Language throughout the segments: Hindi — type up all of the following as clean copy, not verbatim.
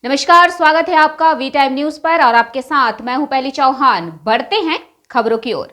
नमस्कार, स्वागत है आपका वी टाइम न्यूज पर और आपके साथ मैं हूं पहली चौहान। बढ़ते हैं खबरों की ओर।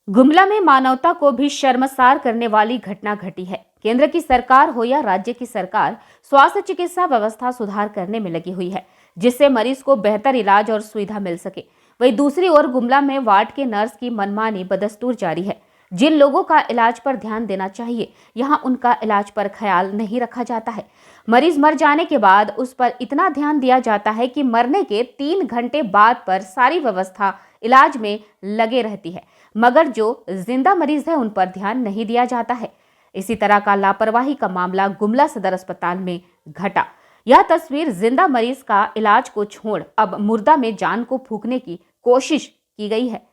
गुमला में मानवता को भी शर्मसार करने वाली घटना घटी है। केंद्र की सरकार हो या राज्य की सरकार, स्वास्थ्य चिकित्सा व्यवस्था सुधार करने में लगी हुई है, जिससे मरीज को बेहतर इलाज और सुविधा मिल सके। वहीं दूसरी ओर गुमला में वार्ड के नर्स की मनमानी बदस्तूर जारी है। जिन लोगों का इलाज पर ध्यान देना चाहिए, यहाँ उनका इलाज पर ख्याल नहीं रखा जाता है। मरीज मर जाने के बाद उस पर इतना ध्यान दिया जाता है कि मरने के 3 घंटे बाद पर सारी व्यवस्था इलाज में लगे रहती है, मगर जो जिंदा मरीज है उन पर ध्यान नहीं दिया जाता है। इसी तरह का लापरवाही का मामला गुमला सदर अस्पताल में घटा। यह तस्वीर जिंदा मरीज का इलाज को छोड़ अब मुर्दा में जान को फूंकने की कोशिश की गई है।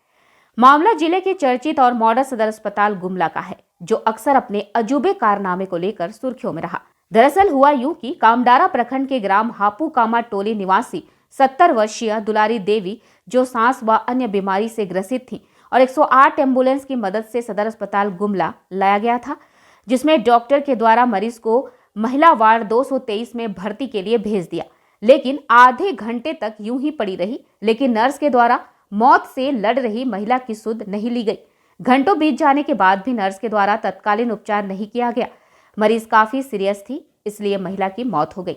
मामला जिले के चर्चित और मॉडल सदर अस्पताल गुमला का है, जो अक्सर अपने अजूबे कारनामे को लेकर सुर्खियों में रहा। दरअसल हुआ यूं कि कामडारा प्रखंड के ग्राम हापू कामा टोली निवासी 70 वर्षीय दुलारी देवी, जो सांस व अन्य बीमारी से ग्रसित थी और 108 एम्बुलेंस की मदद से सदर अस्पताल गुमला लाया गया था, जिसमें डॉक्टर के द्वारा मरीज को महिला वार्ड 223 में भर्ती के लिए भेज दिया। लेकिन आधे घंटे तक यूं ही पड़ी रही, लेकिन नर्स के द्वारा मौत से लड़ रही महिला की सुध नहीं ली गई। घंटों बीत जाने के बाद भी नर्स के द्वारा तत्कालीन उपचार नहीं किया गया। मरीज काफी सीरियस थी, इसलिए महिला की मौत हो गई।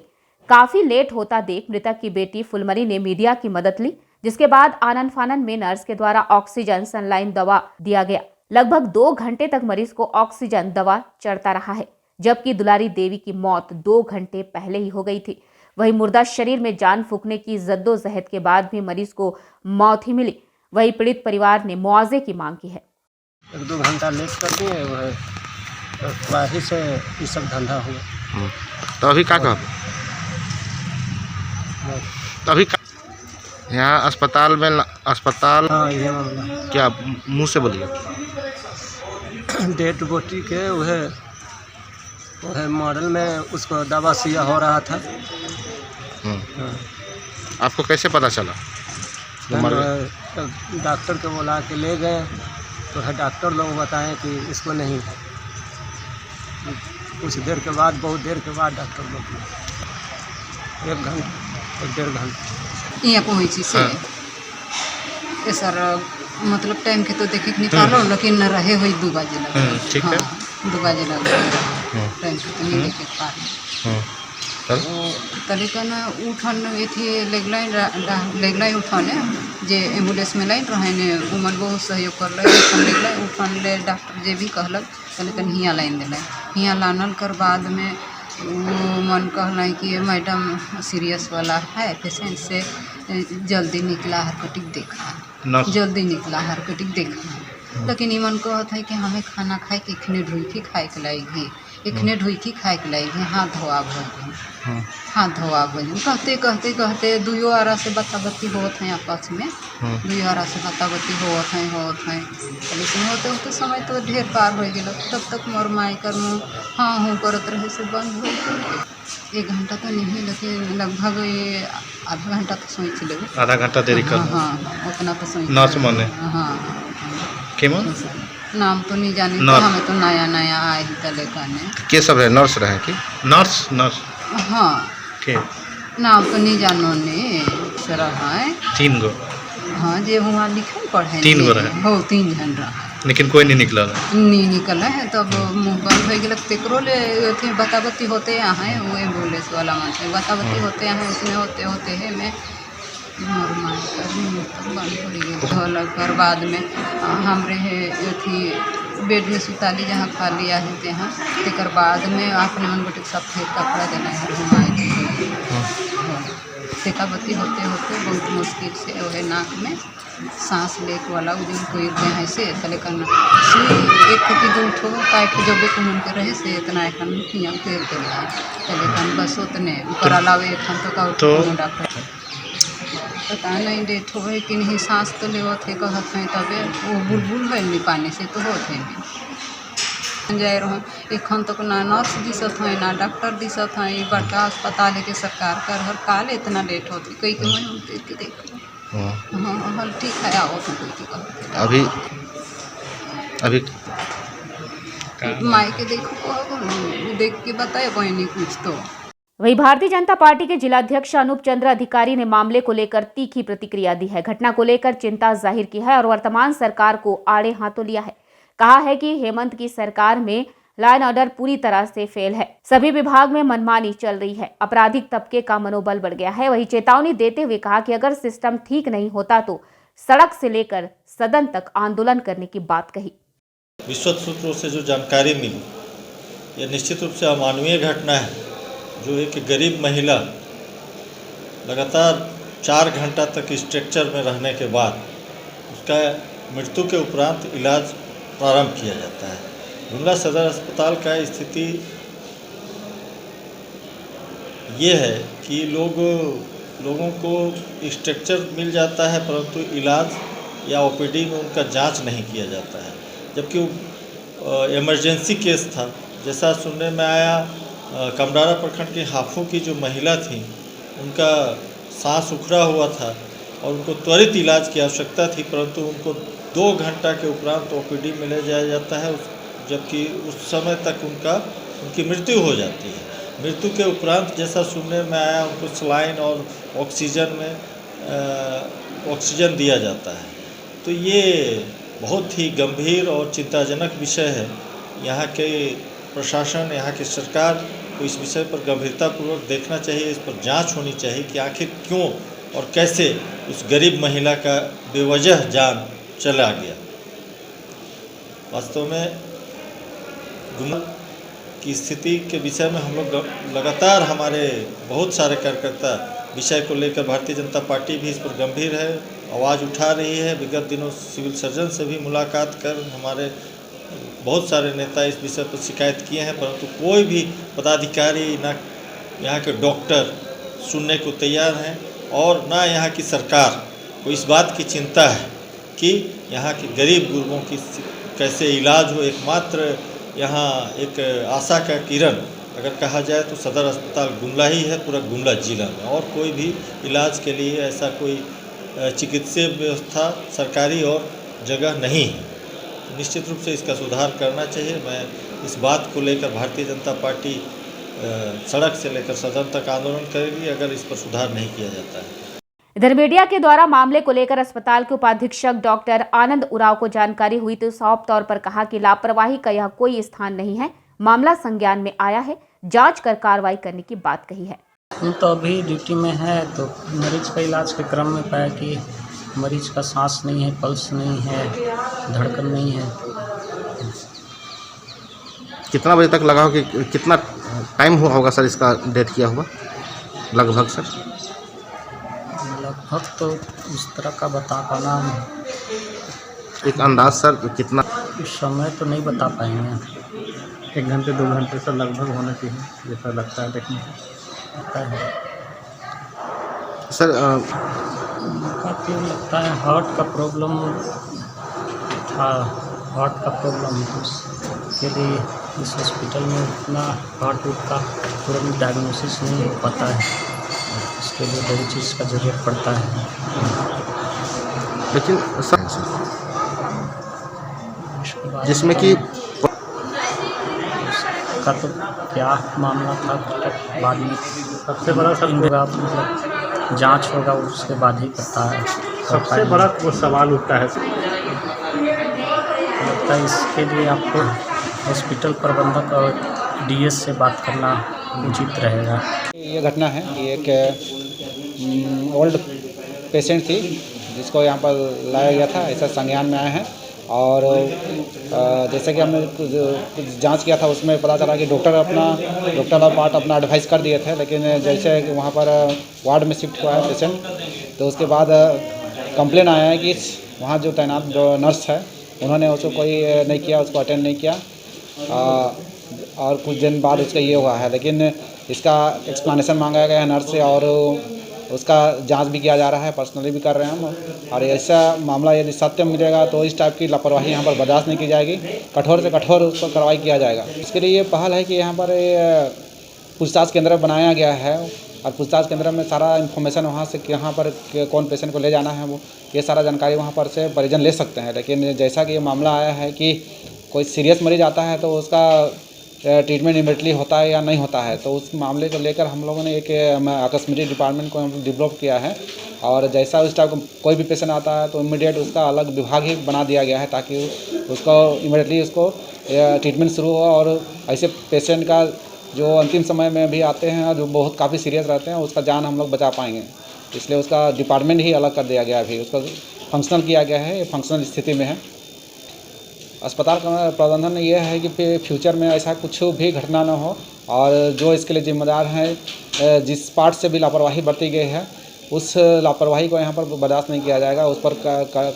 काफी लेट होता देख मृतक की बेटी फुलमरी ने मीडिया की मदद ली, जिसके बाद आनन फानन में नर्स के द्वारा ऑक्सीजन सनलाइन दवा दिया गया। लगभग 2 घंटे तक मरीज को ऑक्सीजन दवा चढ़ता रहा है, जबकि दुलारी देवी की मौत 2 घंटे पहले ही हो गई थी। वहीं मुर्दा शरीर में जान फूंकने की जद्दोजहद के बाद भी मरीज को मौत ही मिली। वहीं पीड़ित परिवार ने मुआवजे की मांग की है। 1-2 घंटा लेट कर दिए वह, वही से ये सब धंधा हुआ। तो अभी क्या कहा? तो अभी यहाँ अस्पताल में हाँ, ये मामला क्या मुंह से बोलिए? डेड बॉडी के वह मॉडल में उसको दवा सिया हो रहा था। हाँ। आपको कैसे पता चला? डॉक्टर को बुला के ले गए तो है डॉक्टर लोग बताएं कि इसको नहीं। कुछ देर के बाद, बहुत देर के बाद डॉक्टर लोग 1 घंटा 1-1.5 घंटा यहाँ पहुँची से ये सर मतलब टाइम के तो देखे के निकालो, लेकिन न रहे हुई 2 बजे लगे। ठीक है, 2 बजे लगे टाइम के तो नहीं देखे पार। तरीकन उठन ये लेगलाई उठने जे एम्बुलेंस में लाइन रहे ने उमन बहुत सहयोग कर लेगलाई उठन ले डॉक्टर जे भी कहलक तरीकन हियाँ लाइन दिलाई। हियाँ लानल कर बाद में वो मन कहल कि मैडम सीरियस वाला है, पेशेंट से जल्दी निकला हरकटिक देखा, जल्दी निकला हरकटिक देखा। लेकिन ई मन कहत है कि हमें खाना खाए के इखने ढुई खाए के लाएगी, इखने ढुई खाए के लाएगी, हाथ धोआ भर हाथ धोआ भर कहते कहते कहते 2 आरा से बत्ती होत हैं आपस में। 2 आरा से बत्ती होत हैं लेकिन होते होते समय तो ढेर पार हो गया। तब तक मोर माई कर मुँह हाँ हूँ करत रहे से बंद हो गया। 1 घंटा तो नहीं, लेकिन लगभग ये आधा घंटा तो सोच ले। आधा घंटा देरी कर। हाँ उतना तो सोच नर्स माने। हाँ नाम तो नहीं जाने तो हमें तो नया आए ही तले काने के सब है? नर्स रहे कि नर्स? हाँ के नाम तो नहीं जानो ने सर है 3 गो। हाँ जे हुआ लिखल पढ़े 3 गो रहे हो 3 जन रहा, लेकिन कोई नहीं निकला नहीं निकल है। तब मुँह बंद हो गया। तेकरो ले थे बताबती होते यहाँ है वो एम्बुलेंस वाला मन से बताबती होते यहाँ, उसमें होते होते है मैं कर बाद में हमरे अथी बेड में सुताली जहाँ खाली आहे तहाँ तेकर बाद में अपने मन बटे सफ़ेद कपड़ा देना है घुमाए तेका बत्ती होते होते बहुत मुश्किल से वह नाक में सांस लेके वाला उजन कोई है से तले करना सुई 1 की 2 ठो काट जब कुमन के रहे से इतना एखन किया तेल देला तले कन बस उतने ऊपर अलावे एखन तो डॉक्टर पता नहीं डेट हो कि नहीं। सांस तो ले थे कहत हैं तबे वो बुलबुल है नहीं पानी से तो होते हैं जाए रहो। एखन तक ना नर्स दिसत हैं ना डॉक्टर दिसत हैं। बड़का अस्पताल है के सरकार कर हर काल इतना लेट होती कई के मैं देख के देखो। हाँ हल ठीक है आओ तो कोई अभी माई के देखो देख के बताए कोई नहीं कुछ तो वहीं भारतीय जनता पार्टी के जिलाध्यक्ष अनूप चंद्र अधिकारी ने मामले को लेकर तीखी प्रतिक्रिया दी है। घटना को लेकर चिंता जाहिर की है और वर्तमान सरकार को आड़े हाथों लिया है। कहा है कि हेमंत की सरकार में लॉ एंड ऑर्डर पूरी तरह से फेल है। सभी विभाग में मनमानी चल रही है। आपराधिक तबके का मनोबल बढ़ गया है। वहीं चेतावनी देते हुए कहा कि अगर सिस्टम ठीक नहीं होता तो सड़क से लेकर सदन तक आंदोलन करने की बात कही। विश्वस्त सूत्रों से जो जानकारी मिली, यह निश्चित रूप से अमानवीय घटना है। जो एक गरीब महिला लगातार 4 घंटा तक स्ट्रक्चर में रहने के बाद उसका मृत्यु के उपरांत इलाज प्रारंभ किया जाता है। गुमला सदर अस्पताल का स्थिति ये है कि लोगों को स्ट्रक्चर मिल जाता है, परंतु इलाज या ओपीडी में उनका जांच नहीं किया जाता है। जबकि इमरजेंसी केस था, जैसा सुनने में आया, कमराड़ा प्रखंड की हाफू की जो महिला थी, उनका सांस उखड़ा हुआ था और उनको त्वरित इलाज की आवश्यकता थी, परंतु उनको 2 घंटा के उपरांत ओपीडी में ले जाया जाता है, जबकि उस समय तक उनकी मृत्यु हो जाती है। मृत्यु के उपरांत जैसा सुनने में आया, उनको सलाइन और ऑक्सीजन दिया जाता है। तो ये बहुत ही गंभीर और चिंताजनक विषय है। यहाँ के प्रशासन, यहाँ की सरकार को इस विषय पर गंभीरतापूर्वक देखना चाहिए। इस पर जांच होनी चाहिए कि आखिर क्यों और कैसे उस गरीब महिला का बेवजह जान चला गया। वास्तव में गुमला की स्थिति के विषय में हम लोग लगातार, हमारे बहुत सारे कार्यकर्ता विषय को लेकर, भारतीय जनता पार्टी भी इस पर गंभीर है, आवाज़ उठा रही है। विगत दिनों सिविल सर्जन से भी मुलाकात कर हमारे बहुत सारे नेता इस विषय पर शिकायत किए हैं, परंतु कोई भी पदाधिकारी, ना यहाँ के डॉक्टर सुनने को तैयार हैं और ना यहाँ की सरकार को इस बात की चिंता है कि यहाँ के गरीब गुरबों की कैसे इलाज हो। एकमात्र यहाँ एक आशा का किरण अगर कहा जाए तो सदर अस्पताल गुमला ही है, पूरा गुमला जिला में, और कोई भी इलाज के लिए ऐसा कोई चिकित्सीय व्यवस्था सरकारी और जगह नहीं है। निश्चित रूप से इसका सुधार करना चाहिए। मैं इस बात को लेकर भारतीय जनता पार्टी सड़क से लेकर सदन तक आंदोलन करेगी अगर इस पर सुधार नहीं किया जाता है। इधर मीडिया के द्वारा मामले को लेकर अस्पताल के उपाधीक्षक डॉक्टर आनंद उराव को जानकारी हुई तो साफ तौर पर कहा कि लापरवाही का यह कोई स्थान नहीं है। मामला संज्ञान में आया है, जांच कर कार्रवाई करने की बात कही है। तो अभी ड्यूटी में है, तो मरीज का इलाज के क्रम में पाया कि मरीज का सांस नहीं है, पल्स नहीं है, धड़कन नहीं है। कितना बजे तक लगा हो कि कितना टाइम हुआ होगा सर इसका डेथ किया हुआ लगभग सर? लगभग तो इस तरह का बता पाना, एक अंदाज सर कितना? समय तो नहीं बता पाएंगे। 1 घंटे 2 घंटे सर लगभग होना चाहिए, जैसा लगता है देखने से। लगता है सर तो लगता है हार्ट का प्रॉब्लम था। हार्ट का प्रॉब्लम के लिए इस हॉस्पिटल में उतना हार्ट का तुरंत डायग्नोसिस नहीं हो पाता है, इसके लिए बड़ी चीज़ का ज़रूरत पड़ता है। लेकिन सर जिसमें कि का तो क्या मामला था बाद में सबसे बड़ा मतलब जांच होगा, उसके बाद ही पता है। सबसे बड़ा वो सवाल उठता है लगता है इसके लिए आपको हॉस्पिटल प्रबंधक और डीएस से बात करना उचित रहेगा। ये घटना है कि एक ओल्ड पेशेंट थी जिसको यहाँ पर लाया गया था, ऐसा संज्ञान में आया है। और जैसे कि हमने कुछ जांच किया था, उसमें पता चला कि डॉक्टर पार्ट अपना एडवाइस कर दिए थे, लेकिन जैसे कि वहाँ पर वार्ड में शिफ्ट हुआ है पेशेंट, तो उसके बाद कंप्लेन आया है कि वहाँ जो तैनात जो नर्स है उन्होंने उसको कोई नहीं किया, उसको अटेंड नहीं किया। और कुछ दिन बाद उसका ये हुआ है, लेकिन इसका एक्सप्लेनेशन मांगा गया है नर्स से और उसका जांच भी किया जा रहा है, पर्सनली भी कर रहे हैं हम। और ऐसा मामला यदि सत्य मिलेगा तो इस टाइप की लापरवाही यहाँ पर बर्दाश्त नहीं की जाएगी, कठोर से कठोर उस पर कार्रवाई किया जाएगा। इसके लिए ये पहल है कि यहाँ पर पूछताछ केंद्र बनाया गया है और पूछताछ केंद्र में सारा इन्फॉर्मेशन वहाँ से यहाँ पर कौन पेशेंट को ले जाना है, वो ये सारा जानकारी वहाँ पर से परिजन ले सकते हैं। लेकिन जैसा कि ये मामला आया है कि कोई सीरियस मरीज आता है तो उसका ट्रीटमेंट इमीडिएटली होता है या नहीं होता है। तो उस मामले को लेकर हम लोगों ने एक आकस्मिक डिपार्टमेंट को डेवलप किया है और जैसा उस टाइप का कोई भी पेशेंट आता है तो इमीडिएट उसका अलग विभाग ही बना दिया गया है ताकि उसको इमीडिएटली उसको ट्रीटमेंट शुरू हो। और ऐसे पेशेंट का जो अंतिम समय में भी आते हैं जो बहुत काफ़ी सीरियस रहते हैं उसका जान हम लोग बचा पाएंगे, इसलिए उसका डिपार्टमेंट ही अलग कर दिया गया है। अभी उसका फंक्शनल किया गया है, फंक्शनल स्थिति में है। अस्पताल का प्रबंधन ये है कि फ्यूचर में ऐसा कुछ भी घटना न हो और जो इसके लिए जिम्मेदार हैं जिस पार्ट से भी लापरवाही बरती गई है उस लापरवाही को यहाँ पर बर्दाश्त नहीं किया जाएगा, उस पर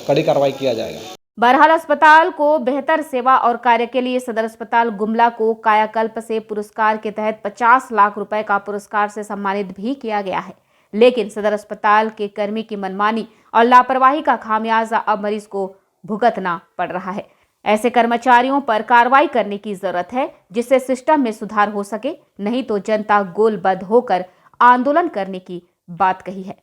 कड़ी कार्रवाई किया जाएगा। बहरहाल अस्पताल को बेहतर सेवा और कार्य के लिए सदर अस्पताल गुमला को कायाकल्प से पुरस्कार के तहत 50 लाख रुपए का पुरस्कार से सम्मानित भी किया गया है। लेकिन सदर अस्पताल के कर्मी की मनमानी और लापरवाही का खामियाजा अब मरीज को भुगतना पड़ रहा है। ऐसे कर्मचारियों पर कार्रवाई करने की जरूरत है जिससे सिस्टम में सुधार हो सके, नहीं तो जनता गोलबद्ध होकर आंदोलन करने की बात कही है।